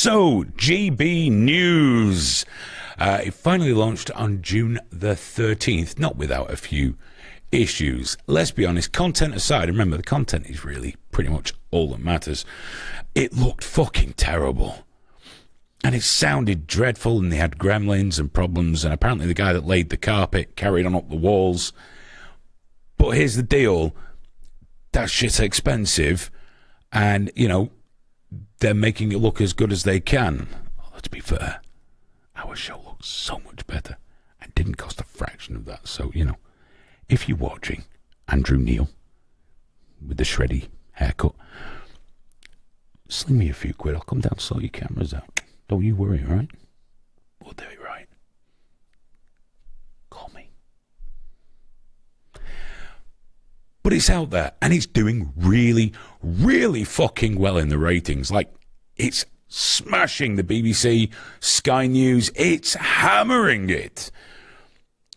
So, GB News. It finally launched on June the 13th, not without a few issues. Let's be honest, content aside, remember the content is really pretty much all that matters. It looked fucking terrible. And it sounded dreadful, and they had gremlins and problems, and apparently the guy that laid the carpet carried on up the walls. But here's the deal. That shit's expensive, and, you know, they're making it look as good as they can. Let's be fair. Our show looks so much better and didn't cost a fraction of that. So, you know, if you're watching Andrew Neil with the shreddy haircut, sling me a few quid. I'll come down and sort your cameras out. Don't you worry, all right? We'll do it right. Call me. But it's out there, and it's doing really, really fucking well in the ratings. Like, it's smashing the BBC, Sky News. It's hammering it.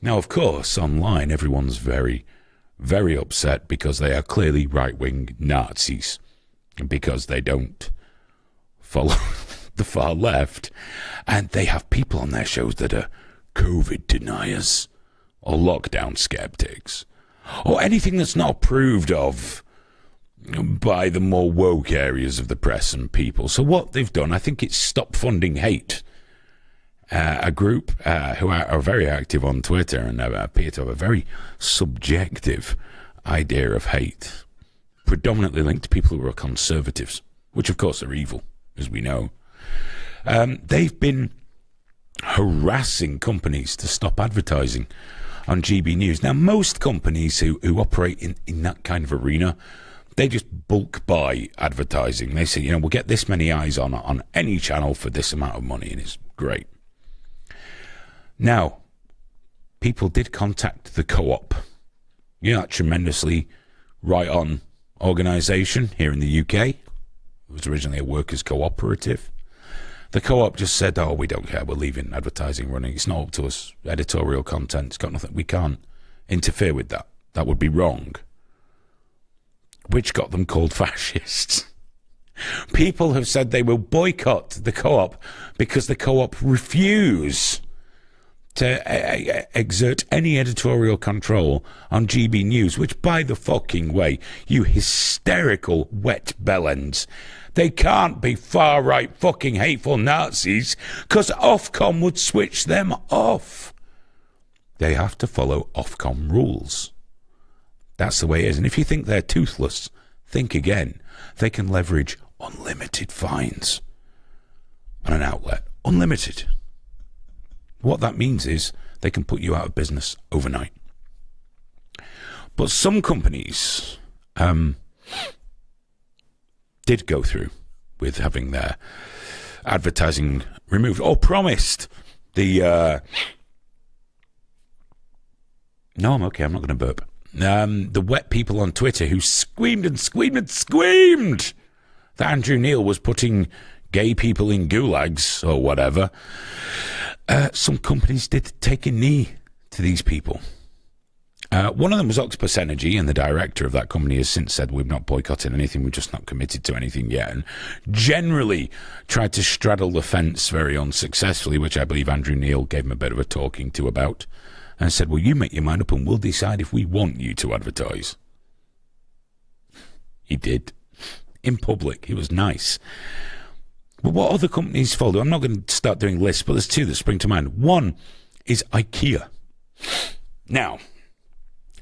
Now, of course, online, everyone's very, very upset because they are clearly right-wing Nazis, because they don't follow the far left, and they have people on their shows that are COVID deniers or lockdown skeptics or anything that's not approved of by the more woke areas of the press and people. So what they've done, I think it's Stop Funding Hate, a group who are very active on Twitter and appear to have a very subjective idea of hate, predominantly linked to people who are conservatives, which of course are evil, as we know. They've been harassing companies to stop advertising on GB News. Now, most companies who operate in that kind of arena, they just bulk buy advertising. They say, you know, we'll get this many eyes on any channel for this amount of money, and it's great. Now, people did contact the Co-op. You know, that tremendously right-on organisation here in the UK. It was originally a workers' cooperative. The Co-op just said, oh, we don't care, we're leaving advertising running. It's not up to us. Editorial content, it's got nothing. We can't interfere with that. That would be wrong. Which got them called fascists. People have said they will boycott the Co-op because the Co-op refuse to exert any editorial control on GB News, which, by the fucking way, you hysterical wet bellends, they can't be far-right fucking hateful Nazis, because Ofcom would switch them off. They have to follow Ofcom rules. That's the way it is. And if you think they're toothless, think again. They can leverage unlimited fines on an outlet. Unlimited. What that means is they can put you out of business overnight. But some companies did go through with having their advertising removed, or promised the... No, I'm okay. I'm not going to burp. The wet people on Twitter who screamed and screamed and screamed that Andrew Neil was putting gay people in gulags or whatever. Some companies did take a knee to these people. One of them was Octopus Energy, and the director of that company has since said, we've not boycotted anything, we're just not committed to anything yet, and generally tried to straddle the fence very unsuccessfully, which I believe Andrew Neil gave him a bit of a talking to about, and said, well, you make your mind up and we'll decide if we want you to advertise. He did. In public. He was nice. But what other companies follow? I'm not going to start doing lists, but there's two that spring to mind. One is IKEA. Now,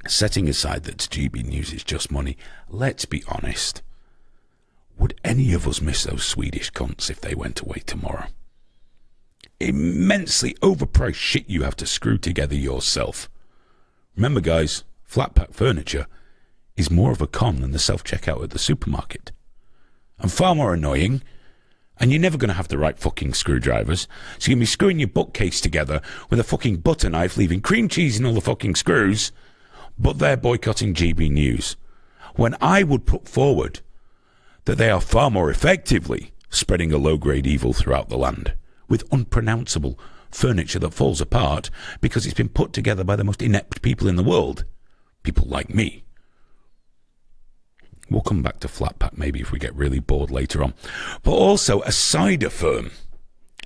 setting aside that GB News is just money, let's be honest. Would any of us miss those Swedish cunts if they went away tomorrow? Immensely overpriced shit you have to screw together yourself. Remember, guys, flat pack furniture is more of a con than the self-checkout at the supermarket. And far more annoying, and you're never going to have the right fucking screwdrivers, so you're going to be screwing your bookcase together with a fucking butter knife, leaving cream cheese in all the fucking screws, but they're boycotting GB News. When I would put forward that they are far more effectively spreading a low-grade evil throughout the land, with unpronounceable furniture that falls apart because it's been put together by the most inept people in the world. People like me. We'll come back to flat pack maybe if we get really bored later on. But also a cider firm,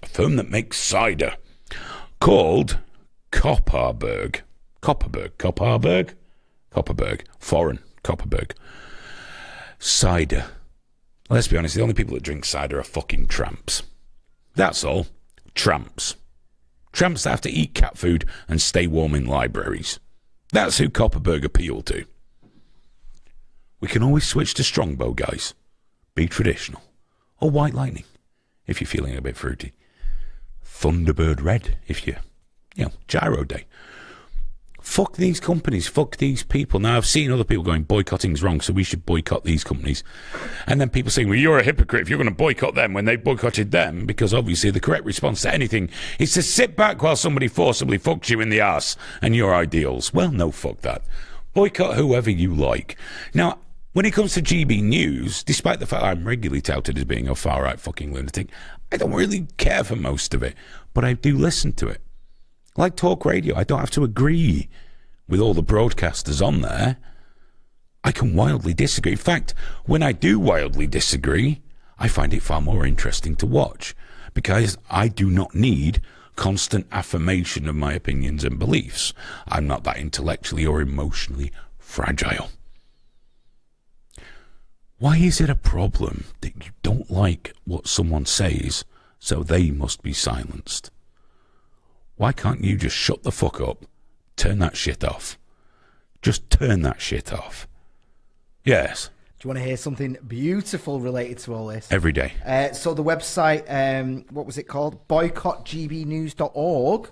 a firm that makes cider, called Kopparberg. Kopparberg? Foreign, Kopparberg. Cider. Let's be honest, the only people that drink cider are fucking tramps. That's all. Tramps. Tramps that have to eat cat food and stay warm in libraries. That's who Kopparberg appeal to. We can always switch to Strongbow, guys. Be traditional. Or White Lightning, if you're feeling a bit fruity. Thunderbird Red, if you know, Gyro Day. Fuck these companies, fuck these people. Now, I've seen other people going, boycotting's wrong, so we should boycott these companies. And then people saying, well, you're a hypocrite if you're going to boycott them when they boycotted them, because obviously the correct response to anything is to sit back while somebody forcibly fucks you in the ass and your ideals. Well, no, fuck that. Boycott whoever you like. Now, when it comes to GB News, despite the fact I'm regularly touted as being a far-right fucking lunatic, I don't really care for most of it, but I do listen to it. Like talk radio, I don't have to agree with all the broadcasters on there. I can wildly disagree. In fact, when I do wildly disagree, I find it far more interesting to watch, because I do not need constant affirmation of my opinions and beliefs. I'm not that intellectually or emotionally fragile. Why is it a problem that you don't like what someone says, so they must be silenced? Why can't you just shut the fuck up, turn that shit off? Just turn that shit off. Yes. Do you want to hear something beautiful related to all this? Every day. So the website, what was it called? Boycottgbnews.org,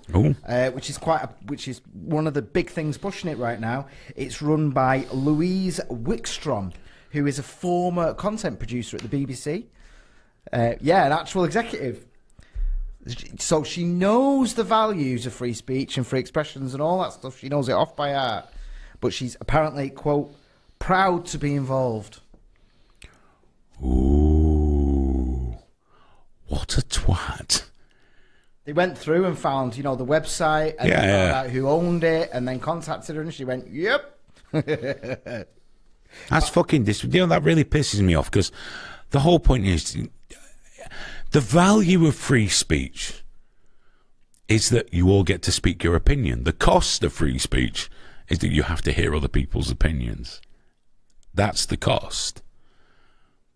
which is one of the big things pushing it right now. It's run by Louise Wickstrom, who is a former content producer at the BBC. An actual executive. So she knows the values of free speech and free expressions and all that stuff. She knows it off by heart. But she's apparently, quote, proud to be involved. Ooh. What a twat. They went through and found, the website and found out who owned it and then contacted her and she went, yep. That's fucking that really pisses me off, because the whole point is the value of free speech is that you all get to speak your opinion. The cost of free speech is that you have to hear other people's opinions. That's the cost.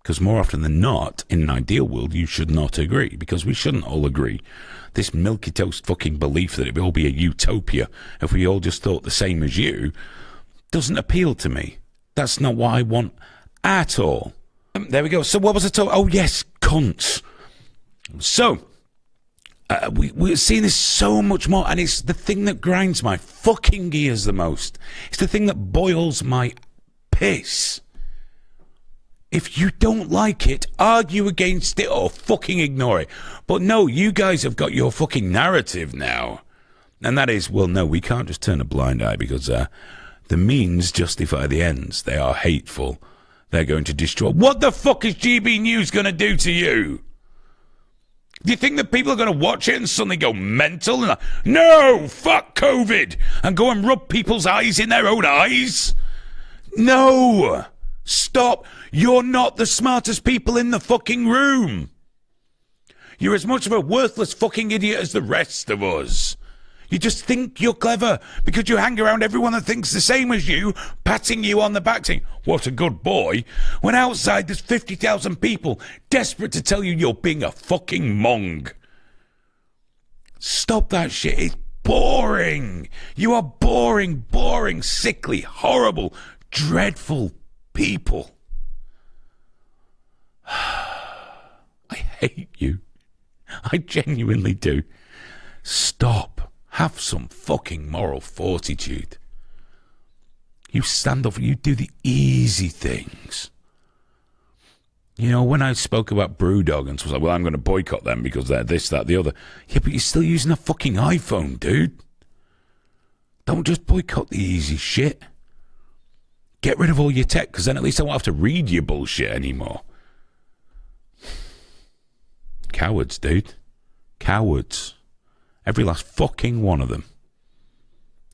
Because more often than not, in an ideal world, you should not agree, because we shouldn't all agree. This milky toast fucking belief that it will all be a utopia if we all just thought the same as you doesn't appeal to me. That's not what I want at all. There we go. So what was I talking? Oh, yes, cunts. So, we're seeing this so much more, and it's the thing that grinds my fucking gears the most. It's the thing that boils my piss. If you don't like it, argue against it or fucking ignore it. But no, you guys have got your fucking narrative now. And that is, well, no, we can't just turn a blind eye because the means justify the ends. They are hateful. They're going to destroy. What the fuck is GB News going to do to you? Do you think that people are going to watch it and suddenly go mental and like, no, fuck COVID, and go and rub people's eyes in their own eyes? No. Stop. You're not the smartest people in the fucking room. You're as much of a worthless fucking idiot as the rest of us. You just think you're clever because you hang around everyone that thinks the same as you, patting you on the back saying, what a good boy, when outside there's 50,000 people desperate to tell you you're being a fucking mong. Stop that shit. It's boring. You are boring, sickly, horrible, dreadful people. I hate you. I genuinely do. Stop. Have some fucking moral fortitude. You stand up, you do the easy things. You know, when I spoke about Brewdog and so I was like, well, I'm going to boycott them because they're this, that, the other. Yeah, but you're still using a fucking iPhone, dude. Don't just boycott the easy shit. Get rid of all your tech, because then at least I won't have to read your bullshit anymore. Cowards, dude. Cowards. Every last fucking one of them.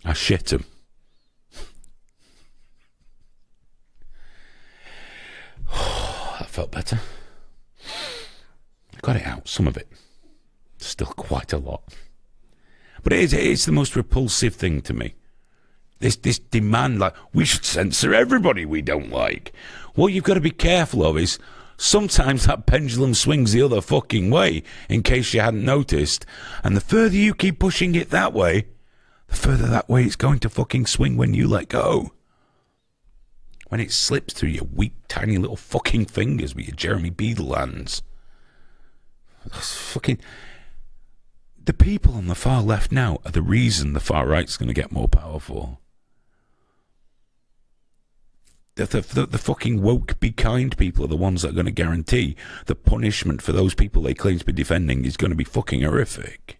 I shit them. felt better. I got it out, some of it. Still quite a lot. But it's the most repulsive thing to me. This demand, like, we should censor everybody we don't like. What you've got to be careful of is sometimes that pendulum swings the other fucking way, in case you hadn't noticed. And the further you keep pushing it that way, the further that way it's going to fucking swing when you let go. When it slips through your weak, tiny little fucking fingers with your Jeremy Beadle hands. That's fucking... The people on the far left now are the reason the far right's going to get more powerful. The fucking woke, be kind people are the ones that are going to guarantee the punishment for those people they claim to be defending is going to be fucking horrific.